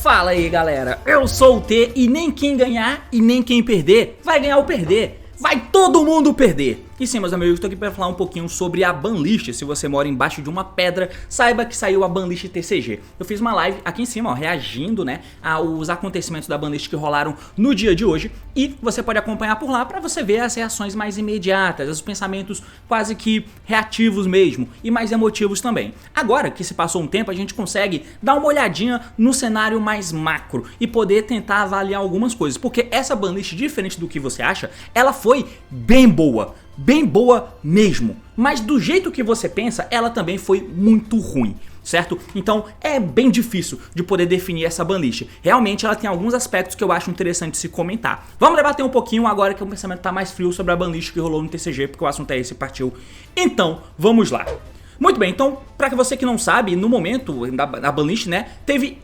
Fala aí galera, eu sou o T e nem quem ganhar e nem quem perder vai ganhar ou perder, vai todo mundo perder. E sim, meus amigos, eu estou aqui para falar um pouquinho sobre a banlist. Se você mora embaixo de uma pedra, saiba que saiu a banlist TCG. Eu fiz uma live aqui em cima, ó, reagindo, né, aos acontecimentos da banlist que rolaram no dia de hoje. E você pode acompanhar por lá para você ver as reações mais imediatas, os pensamentos quase que reativos mesmo e mais emotivos também. Agora que se passou um tempo, a gente consegue dar uma olhadinha no cenário mais macro e poder tentar avaliar algumas coisas. Porque essa banlist, diferente do que você acha, ela foi bem boa. Bem boa mesmo, mas do jeito que você pensa, ela também foi muito ruim, certo? Então é bem difícil de poder definir essa banlist. Realmente ela tem alguns aspectos que eu acho interessante se comentar. Vamos debater um pouquinho agora que o pensamento tá mais frio sobre a banlist que rolou no TCG, porque o assunto é esse, partiu. Então, vamos lá. Muito bem, então, pra você que não sabe, no momento da banlist, né,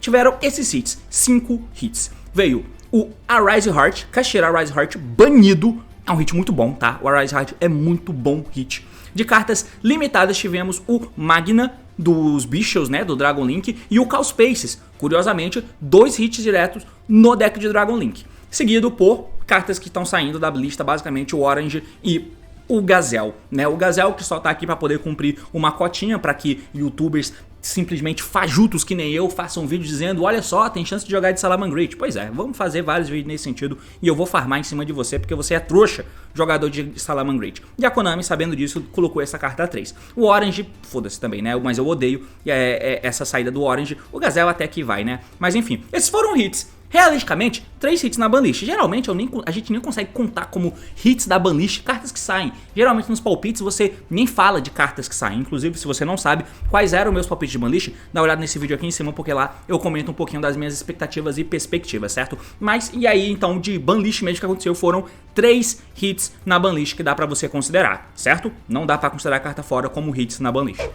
tiveram esses hits, 5 hits. Veio o Arise Heart, Caixeira Arise Heart banido. É um hit muito bom, tá? O Arise Heart é muito bom hit. De cartas limitadas tivemos o Magna dos bichos, né, do Dragon Link, e o Call Spaces. Curiosamente, 2 hits diretos no deck de Dragon Link. Seguido por cartas que estão saindo da lista, basicamente o Orange e o Gazelle, né? O Gazelle que só tá aqui para poder cumprir uma cotinha para que youtubers simplesmente fajutos que nem eu façam um vídeo dizendo: olha só, tem chance de jogar de Salamangreat. Pois é, vamos fazer vários vídeos nesse sentido e eu vou farmar em cima de você porque você é trouxa, jogador de Salamangreat. E a Konami, sabendo disso, colocou essa carta 3. O Orange, foda-se também, né? Mas eu odeio essa saída do Orange. O Gazelle até que vai, né? Mas enfim, esses foram hits. Realisticamente, 3 hits na banlist. Geralmente a gente nem consegue contar como hits da banlist cartas que saem. Geralmente nos palpites você nem fala de cartas que saem. Inclusive, se você não sabe quais eram meus palpites de banlist, dá uma olhada nesse vídeo aqui em cima, porque lá eu comento um pouquinho das minhas expectativas e perspectivas, certo? Mas e aí então de banlist mesmo que aconteceu foram 3 hits na banlist que dá pra você considerar, certo? Não dá pra considerar a carta fora como hits na banlist.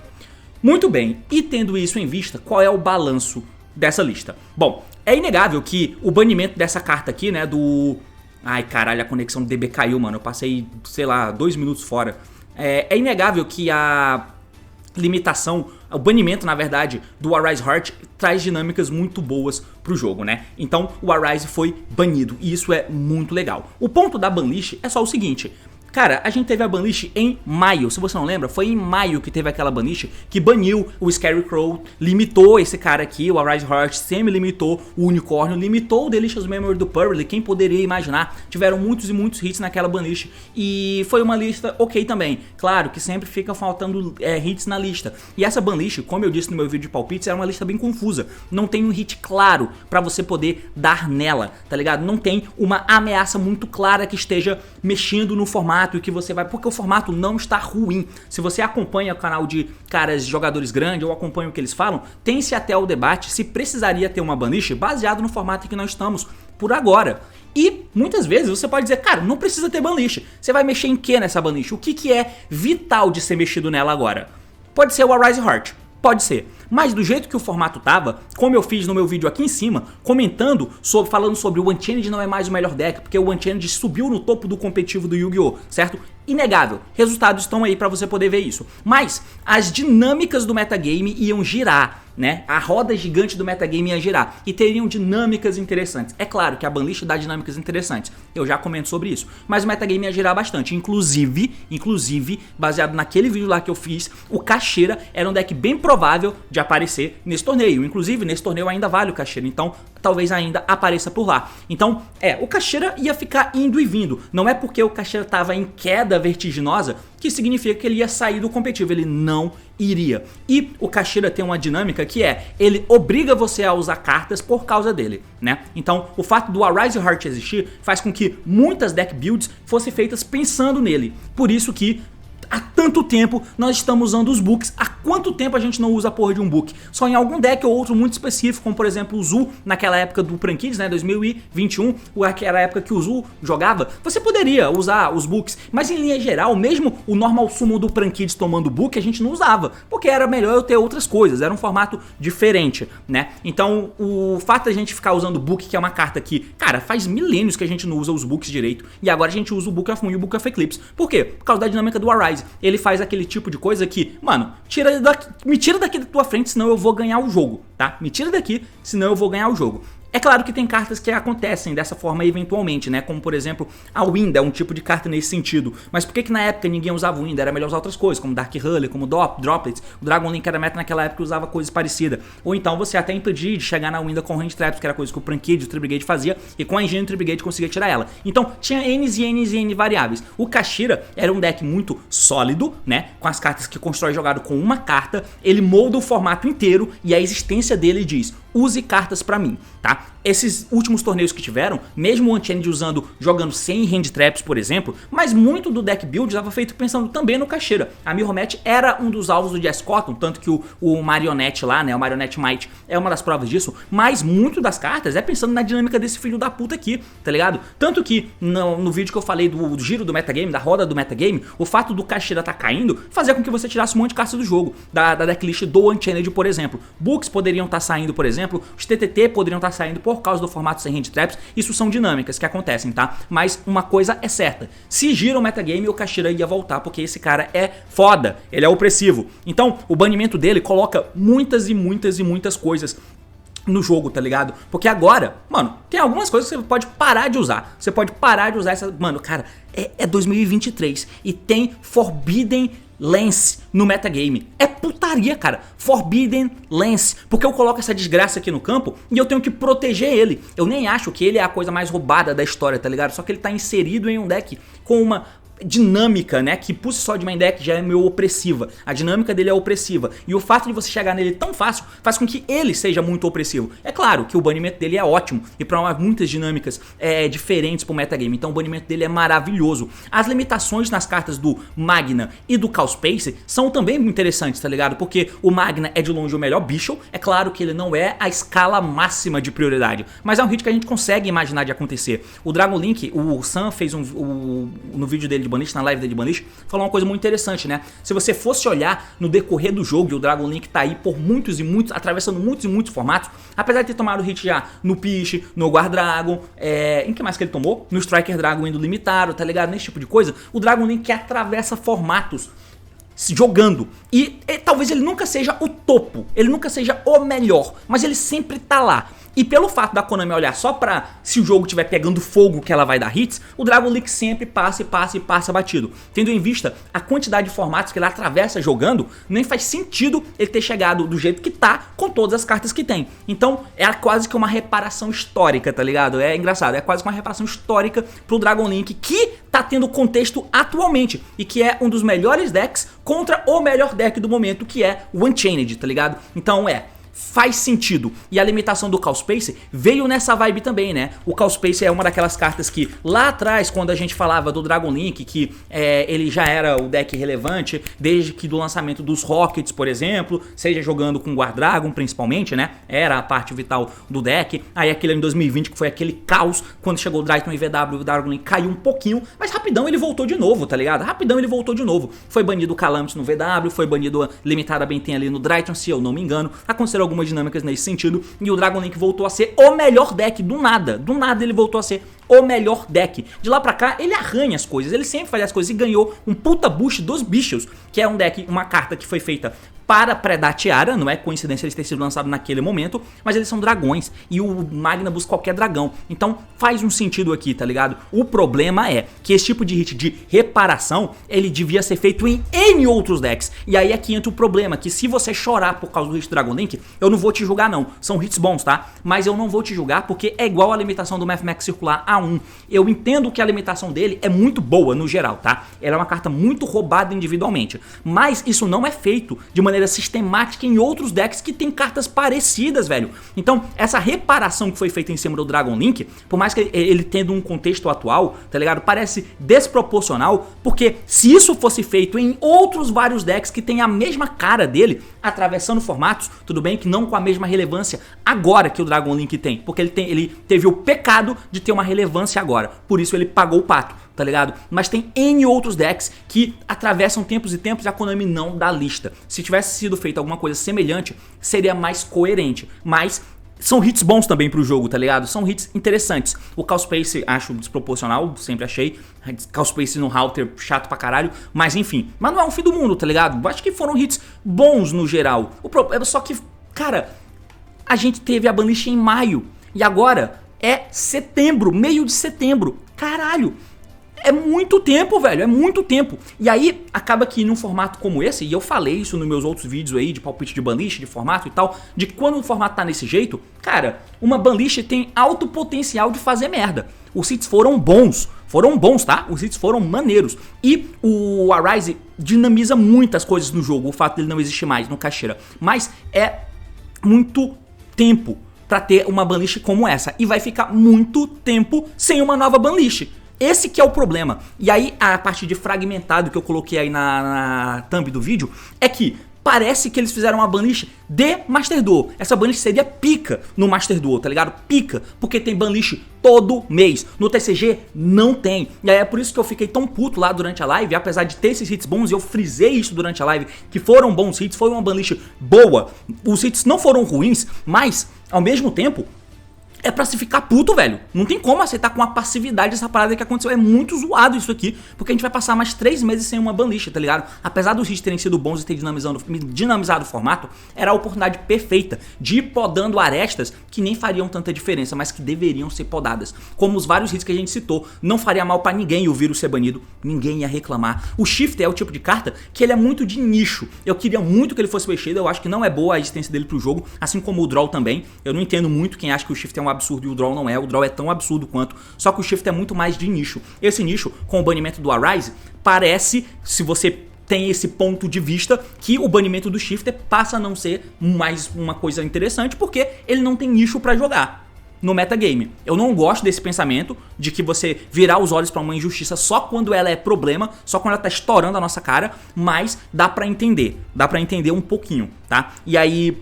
Muito bem, e tendo isso em vista, qual é o balanço dessa lista? Bom, é inegável que o banimento dessa carta aqui, né, do... Ai, caralho, a conexão do DB caiu, mano. Eu passei, sei lá, 2 minutos fora. É inegável que a limitação, o banimento, na verdade, do Arise Heart traz dinâmicas muito boas pro jogo, né? Então, o Arise foi banido e isso é muito legal. O ponto da banlist é só o seguinte... Cara, a gente teve a banlist em maio, se você não lembra, foi em maio que teve aquela banlist que baniu o Scarecrow, limitou esse cara aqui, o Arise Heart, semi-limitou o Unicórnio, limitou o Delicious Memory do Pearl, quem poderia imaginar? Tiveram muitos e muitos hits naquela banlist e foi uma lista ok também. Claro que sempre fica faltando hits na lista. E essa banlist, como eu disse no meu vídeo de palpites, era uma lista bem confusa. Não tem um hit claro pra você poder dar nela, tá ligado? Não tem uma ameaça muito clara que esteja mexendo no formato e que você vai... Porque o formato não está ruim. Se você acompanha o canal de caras jogadores grandes ou acompanha o que eles falam, tem-se até o debate se precisaria ter uma banlist baseado no formato em que nós estamos por agora. E muitas vezes você pode dizer, cara, não precisa ter banlist. Você vai mexer em que nessa banlist? O que é vital de ser mexido nela agora? Pode ser o Arise Heart. Pode ser, mas do jeito que o formato tava, como eu fiz no meu vídeo aqui em cima, falando sobre o Unchained não é mais o melhor deck, porque o Unchained subiu no topo do competitivo do Yu-Gi-Oh!, certo? Inegável, resultados estão aí pra você poder ver isso. Mas as dinâmicas do metagame iam girar, né? A roda gigante do metagame ia girar e teriam dinâmicas interessantes. É claro que a banlist dá dinâmicas interessantes, eu já comento sobre isso, mas o metagame ia girar bastante. Inclusive, baseado naquele vídeo lá que eu fiz, o Caixeira era um deck bem provável de aparecer nesse torneio. Inclusive, nesse torneio ainda vale o Caixeira, então talvez ainda apareça por lá. Então, o Caixeira ia ficar indo e vindo. Não é porque o Caixeira tava em queda vertiginosa que significa que ele ia sair do competitivo, ele não iria. E o Caixeira tem uma dinâmica que ele obriga você a usar cartas por causa dele, né? Então, o fato do Arise Heart existir faz com que muitas deck builds fossem feitas pensando nele. Por isso que há tanto tempo nós estamos usando os books. Há quanto tempo a gente não usa a porra de um book? Só em algum deck ou outro muito específico, como por exemplo o Zul, naquela época do Pran Kids, né, 2021, que era a época que o Zul jogava, você poderia usar os books, mas em linha geral, mesmo o normal summon do Pran Kids tomando book, a gente não usava, porque era melhor eu ter outras coisas, era um formato diferente, né? Então, o fato da gente ficar usando o book, que é uma carta que, cara, faz milênios que a gente não usa os books direito, e agora a gente usa o Book of Moon e o Book of Eclipse. Por quê? Por causa da dinâmica do Arise. Ele faz aquele tipo de coisa que, mano, me tira daqui da tua frente, senão eu vou ganhar o jogo, tá? Me tira daqui, senão eu vou ganhar o jogo. É claro que tem cartas que acontecem dessa forma eventualmente, né? Como por exemplo a Wind é um tipo de carta nesse sentido. Mas por que na época ninguém usava Wind? Era melhor usar outras coisas, como Dark Hully, como Droplets. O Dragon Link era meta naquela época que usava coisas parecidas. Ou então você até impedia de chegar na Wind com Hand Traps, que era coisa que o Pran Kids e o Tri-Brigade fazia, e com a engine do Tri-Brigade conseguia tirar ela. Então tinha N's e N's e N variáveis. O Kashira era um deck muito sólido, né? Com as cartas que constrói jogado com uma carta, ele molda o formato inteiro e a existência dele diz: use cartas pra mim, tá? Esses últimos torneios que tiveram, mesmo o Unchained jogando sem Hand Traps, por exemplo, mas muito do deck build estava feito pensando também no Kashira. A Mirromet era um dos alvos do Jazz Cotton, tanto que o Marionette lá, né, o Marionette Might é uma das provas disso, mas muito das cartas é pensando na dinâmica desse filho da puta aqui, tá ligado? Tanto que no vídeo que eu falei do giro do metagame, da roda do metagame, o fato do Kashira tá caindo fazia com que você tirasse um monte de cartas do jogo, da decklist do Unchained, por exemplo. Books poderiam estar saindo, por exemplo, os TTT poderiam estar saindo por causa do formato sem Hand Traps. Isso são dinâmicas que acontecem, tá? Mas uma coisa é certa: se gira o metagame, o Kashira ia voltar, porque esse cara é foda, ele é opressivo. Então, o banimento dele coloca muitas e muitas e muitas coisas no jogo, tá ligado? Porque agora, mano, tem algumas coisas que você pode parar de usar. Você pode parar de usar essa... Mano, cara, é 2023 e tem Forbidden Lance no metagame. É putaria, cara. Forbidden Lance. Porque eu coloco essa desgraça aqui no campo e eu tenho que proteger ele. Eu nem acho que ele é a coisa mais roubada da história, tá ligado? Só que ele tá inserido em um deck com uma dinâmica, né, que por si só de main deck já é meio opressiva. A dinâmica dele é opressiva e o fato de você chegar nele tão fácil faz com que ele seja muito opressivo. É claro que o banimento dele é ótimo e para muitas dinâmicas diferentes pro metagame, então o banimento dele é maravilhoso. As limitações nas cartas do Magna e do Cowspace são também muito interessantes, tá ligado? Porque o Magna é de longe o melhor bicho, é claro que ele não é a escala máxima de prioridade, mas é um hit que a gente consegue imaginar de acontecer. O Dragon Link, o Sam fez no vídeo dele de Banlist, na live dele de Banlist, falou uma coisa muito interessante, né? Se você fosse olhar no decorrer do jogo, e o Dragon Link tá aí por muitos e muitos, atravessando muitos e muitos formatos, apesar de ter tomado hit já no Piche, no Guard Dragon, em que mais que ele tomou? No Striker Dragon indo limitado, tá ligado? Nesse tipo de coisa, o Dragon Link atravessa formatos jogando, e talvez ele nunca seja o topo, ele nunca seja o melhor, mas ele sempre tá lá. E pelo fato da Konami olhar só pra se o jogo estiver pegando fogo que ela vai dar hits, o Dragon Link sempre passa e passa e passa batido. Tendo em vista a quantidade de formatos que ele atravessa jogando, nem faz sentido ele ter chegado do jeito que tá com todas as cartas que tem. Então é quase que uma reparação histórica, tá ligado? É engraçado, é quase que uma reparação histórica pro Dragon Link, que tá tendo contexto atualmente e que é um dos melhores decks contra o melhor deck do momento, que é o Unchained, tá ligado? Então faz sentido. E a limitação do Cowspace veio nessa vibe também, né? O Cowspace é uma daquelas cartas que lá atrás, quando a gente falava do Dragon Link, que ele já era o deck relevante desde que do lançamento dos Rockets, por exemplo, seja jogando com Guard Dragon principalmente, né? Era a parte vital do deck. Aí aquele em 2020 que foi aquele caos, quando chegou o Drytron e VW, o Dragon Link caiu um pouquinho, mas rapidão ele voltou de novo, tá ligado? Rapidão ele voltou de novo. Foi banido o Calamity no VW, foi banido a limitada Benten ali no Drytron, se eu não me engano. Aconteceram algumas dinâmicas nesse sentido e o Dragon Link voltou a ser o melhor deck do nada ele voltou a ser o melhor deck. De lá pra cá ele arranha as coisas, ele sempre faz as coisas e ganhou um puta boost dos bichos, que é um deck, uma carta que foi feita para predar Tiara, não é coincidência eles terem sido lançados naquele momento, mas eles são dragões e o Magna busca qualquer dragão, então faz um sentido aqui, tá ligado? O problema é que esse tipo de hit de reparação, ele devia ser feito em N outros decks, e aí é que entra o problema, que se você chorar por causa do hit Dragon Link, eu não vou te julgar não, são hits bons, tá? Mas eu não vou te julgar porque é igual a limitação do Mathmax Circular A1, eu entendo que a limitação dele é muito boa no geral, tá? Ela é uma carta muito roubada individualmente, mas isso não é feito de maneira maneira sistemática em outros decks que tem cartas parecidas, velho. Então, essa reparação que foi feita em cima do Dragon Link, por mais que ele tendo um contexto atual, tá ligado? Parece desproporcional, porque se isso fosse feito em outros vários decks que tem a mesma cara dele, atravessando formatos, tudo bem que não com a mesma relevância agora que o Dragon Link tem, porque ele teve o pecado de ter uma relevância agora, por isso ele pagou o pato, tá ligado? Mas tem N outros decks que atravessam tempos e tempos e a Konami não dá lista. Se tivesse sido feito alguma coisa semelhante, seria mais coerente, mas são hits bons também pro jogo, tá ligado? São hits interessantes. O Call Space acho desproporcional, sempre achei. Call Space no Halter chato pra caralho, mas enfim. Mas não é um fim do mundo, tá ligado? Eu acho que foram hits bons no geral. O problema é só que, cara, a gente teve a banlist em maio e agora é setembro, meio de setembro. Caralho! É muito tempo, velho, é muito tempo. E aí, acaba que num formato como esse, e eu falei isso nos meus outros vídeos aí, de palpite de banlist, de formato e tal, de que quando o formato tá nesse jeito, cara, uma banlist tem alto potencial de fazer merda. Os hits foram bons, tá? Os hits foram maneiros. E o Arise dinamiza muitas coisas no jogo, o fato dele não existir mais no caixeira. Mas é muito tempo pra ter uma banlist como essa. E vai ficar muito tempo sem uma nova banlist. Esse que é o problema. E aí a parte de fragmentado que eu coloquei aí na thumb do vídeo é que parece que eles fizeram uma banlist de Master Duel. Essa banlist seria pica no Master Duel, tá ligado? Pica, porque tem banlist todo mês. No TCG não tem. E aí é por isso que eu fiquei tão puto lá durante a live, apesar de ter esses hits bons, e eu frisei isso durante a live, que foram bons hits, foi uma banlist boa. Os hits não foram ruins, mas ao mesmo tempo é pra se ficar puto, velho. Não tem como aceitar com a passividade essa parada que aconteceu. É muito zoado isso aqui, porque a gente vai passar mais 3 meses sem uma banlist, tá ligado? Apesar dos hits terem sido bons e ter dinamizado o formato, era a oportunidade perfeita de ir podando arestas que nem fariam tanta diferença, mas que deveriam ser podadas. Como os vários hits que a gente citou. Não faria mal pra ninguém o vírus ser banido. Ninguém ia reclamar. O Shifter é o tipo de carta que ele é muito de nicho. Eu queria muito que ele fosse mexido. Eu acho que não é boa a existência dele pro jogo, assim como o Draw também. Eu não entendo muito quem acha que o Shifter é um absurdo e o Draw não é. O Draw é tão absurdo quanto, só que o Shifter é muito mais de nicho. Esse nicho, com o banimento do Arise, parece, se você tem esse ponto de vista, que o banimento do Shifter passa a não ser mais uma coisa interessante, porque ele não tem nicho pra jogar no metagame. Eu não gosto desse pensamento de que você virar os olhos pra uma injustiça só quando ela é problema, só quando ela tá estourando a nossa cara, mas dá pra entender um pouquinho, tá? E aí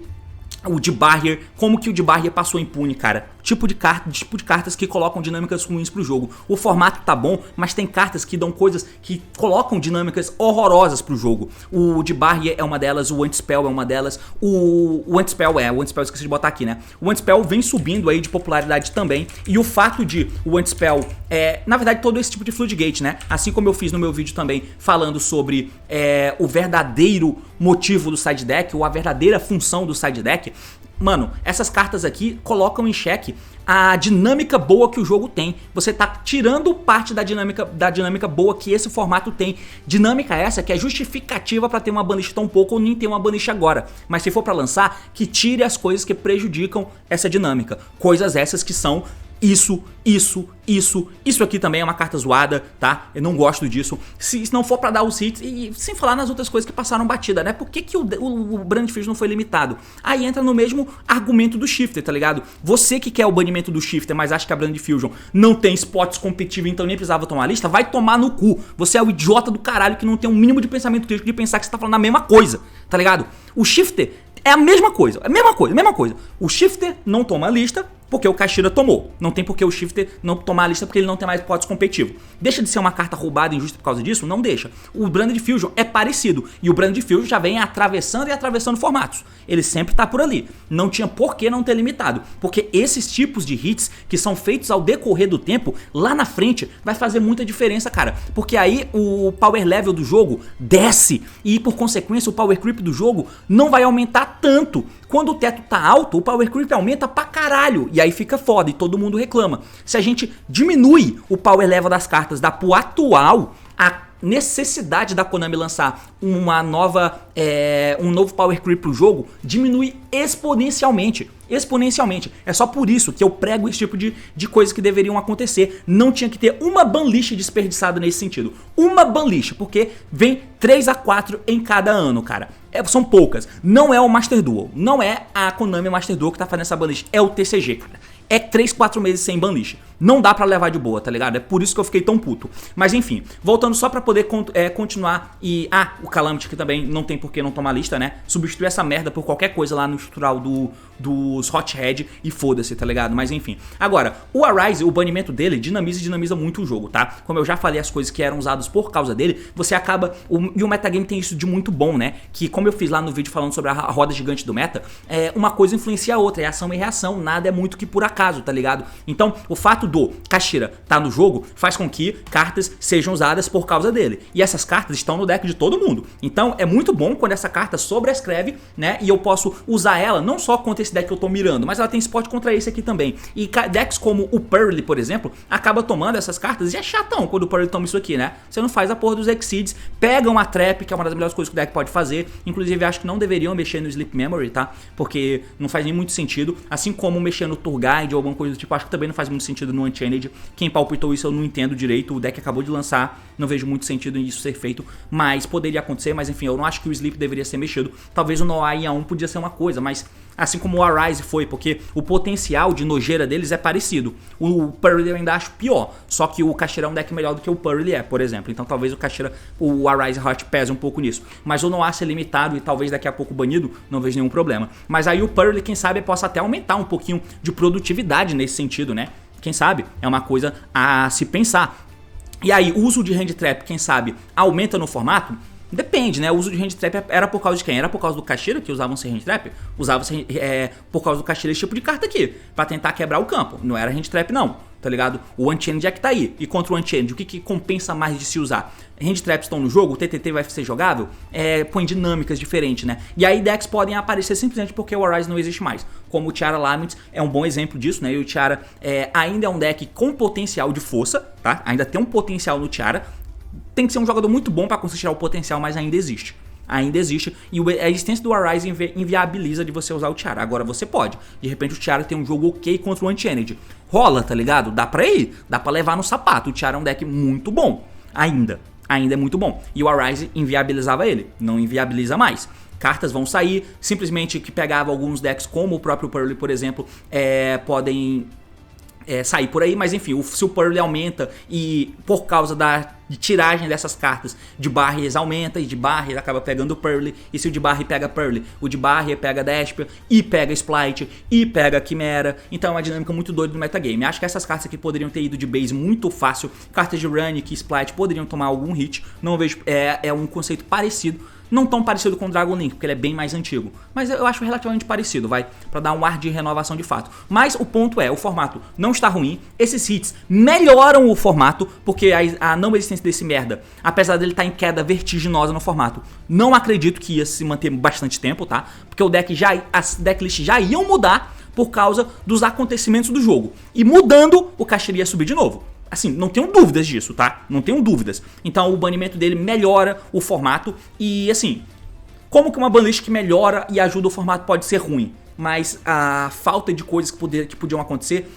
o de Barrier, como que o de Barrier passou impune, cara? Tipo de cartas que colocam dinâmicas ruins pro jogo. O formato tá bom, mas tem cartas que dão coisas que colocam dinâmicas horrorosas pro jogo. O de Barrier é uma delas, o Anti-Spell é uma delas, o Anti-Spell esqueci de botar aqui, né? O Anti-Spell vem subindo aí de popularidade também, e o fato de o Anti-Spell, na verdade todo esse tipo de Floodgate, né? Assim como eu fiz no meu vídeo também, falando sobre o verdadeiro motivo do side deck, ou a verdadeira função do side deck. Mano, essas cartas aqui colocam em xeque a dinâmica boa que o jogo tem. Você tá tirando parte da dinâmica boa que esse formato tem. Dinâmica essa que é justificativa pra ter uma banlist tão pouco ou nem ter uma banlist agora. Mas se for pra lançar, que tire as coisas que prejudicam essa dinâmica. Coisas essas que são isso aqui também é uma carta zoada, tá? Eu não gosto disso. Se não for pra dar os hits, e sem falar nas outras coisas que passaram batida, né? Por que o Brand Fusion não foi limitado? Aí entra no mesmo argumento do Shifter, tá ligado? Você que quer o banimento do Shifter, mas acha que a Brand Fusion não tem spots competitivos, então nem precisava tomar a lista, vai tomar no cu. Você é o idiota do caralho que não tem um mínimo de pensamento crítico de pensar que você tá falando a mesma coisa, tá ligado? O Shifter é a mesma coisa, O Shifter não toma a lista porque o Caixeira tomou. Não tem porque o Shifter não tomar a lista porque ele não tem mais potes competitivos. Deixa de ser uma carta roubada e injusta por causa disso? Não deixa. O Branded Fusion é parecido. E o Branded Fusion já vem atravessando formatos. Ele sempre tá por ali. Não tinha por que não ter limitado. Porque esses tipos de hits que são feitos ao decorrer do tempo, lá na frente, vai fazer muita diferença, cara. Porque aí o power level do jogo desce. E por consequência o power creep do jogo não vai aumentar tanto. Quando o teto tá alto, o power creep aumenta pra caralho. E aí fica foda e todo mundo reclama. Se a gente diminui o power level das cartas da pool atual, necessidade da Konami lançar um novo Power Creep pro jogo diminui exponencialmente. É só por isso que eu prego esse tipo de coisas que deveriam acontecer. Não tinha que ter uma banlist desperdiçada nesse sentido. Uma banlist, porque vem 3 a 4 em cada ano, cara. São poucas. Não é o Master Duel. Não é a Konami Master Duel que tá fazendo essa banlist. É o TCG, cara. É 3, 4 meses sem banlist. Não dá pra levar de boa, tá ligado? É por isso que eu fiquei tão puto. Mas enfim, voltando só pra poder continuar e... o Calamity que também não tem por que não tomar lista, né? Substituir essa merda por qualquer coisa lá no estrutural dos Hothead e foda-se, tá ligado? Mas enfim. Agora, o Arise, o banimento dele dinamiza muito o jogo, tá? Como eu já falei as coisas que eram usadas por causa dele, você acaba... E o metagame tem isso de muito bom, né? Que como eu fiz lá no vídeo falando sobre a roda gigante do meta, uma coisa influencia a outra, é ação e reação, nada é muito que por acaso, tá ligado? Então, o fato do Kashira tá no jogo faz com que cartas sejam usadas por causa dele. E essas cartas estão no deck de todo mundo. Então, é muito bom quando essa carta sobrescreve, né? E eu posso usar ela não só contra esse deck que eu tô mirando, mas ela tem spot contra esse aqui também. E decks como o Pearly, por exemplo, acaba tomando essas cartas e é chatão quando o Pearly toma isso aqui, né? Você não faz a porra dos Exceeds, pega uma Trap, que é uma das melhores coisas que o deck pode fazer. Inclusive, acho que não deveriam mexer no Sleep Memory, tá? Porque não faz nem muito sentido. Assim como mexer no Tour Guide ou alguma coisa do tipo, acho que também não faz muito sentido no Unchained. Quem palpitou isso eu não entendo direito, o deck acabou de lançar, não vejo muito sentido em isso ser feito, mas poderia acontecer, mas enfim, eu não acho que o Sleep deveria ser mexido. Talvez o Noah em A1 podia ser uma coisa, mas assim como o Arise foi, porque o potencial de nojeira deles é parecido. O Pearly eu ainda acho pior, só que o Kashira é um deck melhor do que o Pearly por exemplo, então talvez o Arise Heart pese um pouco nisso, mas o Noah ser limitado e talvez daqui a pouco banido, não vejo nenhum problema. Mas aí o Pearly, quem sabe, possa até aumentar um pouquinho de produtividade nesse sentido, né? Quem sabe? É uma coisa a se pensar. E aí, o uso de Hand Trap, quem sabe, aumenta no formato? Depende, né? O uso de Hand Trap era por causa de quem? Era por causa do Kashira, que usavam-se Hand Trap? Usava-se por causa do Kashira esse tipo de carta aqui, pra tentar quebrar o campo. Não era Hand Trap, não, tá ligado? O Unchained é que tá aí. E contra o Unchained, o que compensa mais de se usar? Hand Traps estão no jogo, o TTT vai ser jogável, põe dinâmicas diferentes, né? E aí decks podem aparecer simplesmente porque o Arise não existe mais. Como o Tiara Lament é um bom exemplo disso, né? E o Tiara ainda é um deck com potencial de força, tá? Ainda tem um potencial no Tiara. Tem que ser um jogador muito bom pra conseguir tirar o potencial, mas ainda existe. Ainda existe, e a existência do Arise inviabiliza de você usar o Tiara. Agora você pode, de repente o Tiara tem um jogo ok contra o Unchained. Rola, tá ligado? Dá pra ir, dá pra levar no sapato. O Tiara é um deck muito bom, ainda é muito bom. E o Arise inviabilizava ele, não inviabiliza mais. Cartas vão sair, simplesmente que pegava alguns decks como o próprio Pearly, por exemplo, podem... sair por aí, mas enfim, se o Pearly aumenta e por causa da tiragem dessas cartas de Barriers aumenta e de Barrier acaba pegando o Pearly, e se o de Barrier pega Pearly, o de Barrier pega Despia e pega Splight e pega Chimera, então é uma dinâmica muito doida do metagame. Acho que essas cartas aqui poderiam ter ido de base muito fácil, cartas de Runic e Splight poderiam tomar algum hit, não vejo, é um conceito parecido. Não tão parecido com o Dragon Link, porque ele é bem mais antigo. Mas eu acho relativamente parecido, pra dar um ar de renovação de fato. Mas o ponto é, o formato não está ruim. Esses hits melhoram o formato, porque a não existência desse merda, apesar dele estar em queda vertiginosa no formato, não acredito que ia se manter bastante tempo, tá? Porque as decklists já iam mudar por causa dos acontecimentos do jogo. E mudando, o Kashira ia subir de novo. Assim, não tenho dúvidas disso, tá? Não tenho dúvidas. Então o banimento dele melhora o formato e assim, como que uma banlist que melhora e ajuda o formato pode ser ruim? Mas a falta de coisas que podiam acontecer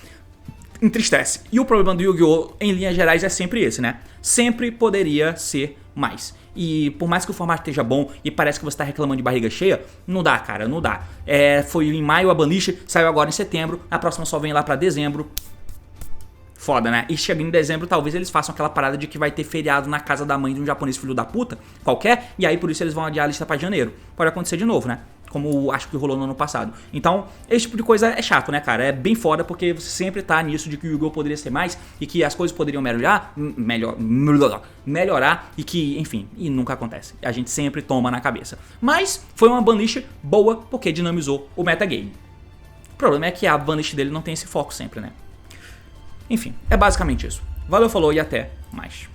entristece. E o problema do Yu-Gi-Oh! Em linhas gerais é sempre esse, né? Sempre poderia ser mais. E por mais que o formato esteja bom e parece que você está reclamando de barriga cheia, não dá, cara, não dá. Foi em maio a banlist, saiu agora em setembro, a próxima só vem lá pra dezembro. Foda, né? E chega em dezembro, talvez eles façam aquela parada de que vai ter feriado na casa da mãe de um japonês filho da puta, qualquer, e aí por isso eles vão adiar a lista pra janeiro. Pode acontecer de novo, né? Como acho que rolou no ano passado. Então, esse tipo de coisa é chato, né, cara? É bem foda porque você sempre tá nisso de que o Yu-Gi-Oh! Poderia ser mais e que as coisas poderiam melhorar e que, enfim, e nunca acontece. A gente sempre toma na cabeça. Mas foi uma banlist boa porque dinamizou o metagame. O problema é que a banlist dele não tem esse foco sempre, né? Enfim, é basicamente isso. Valeu, falou e até mais.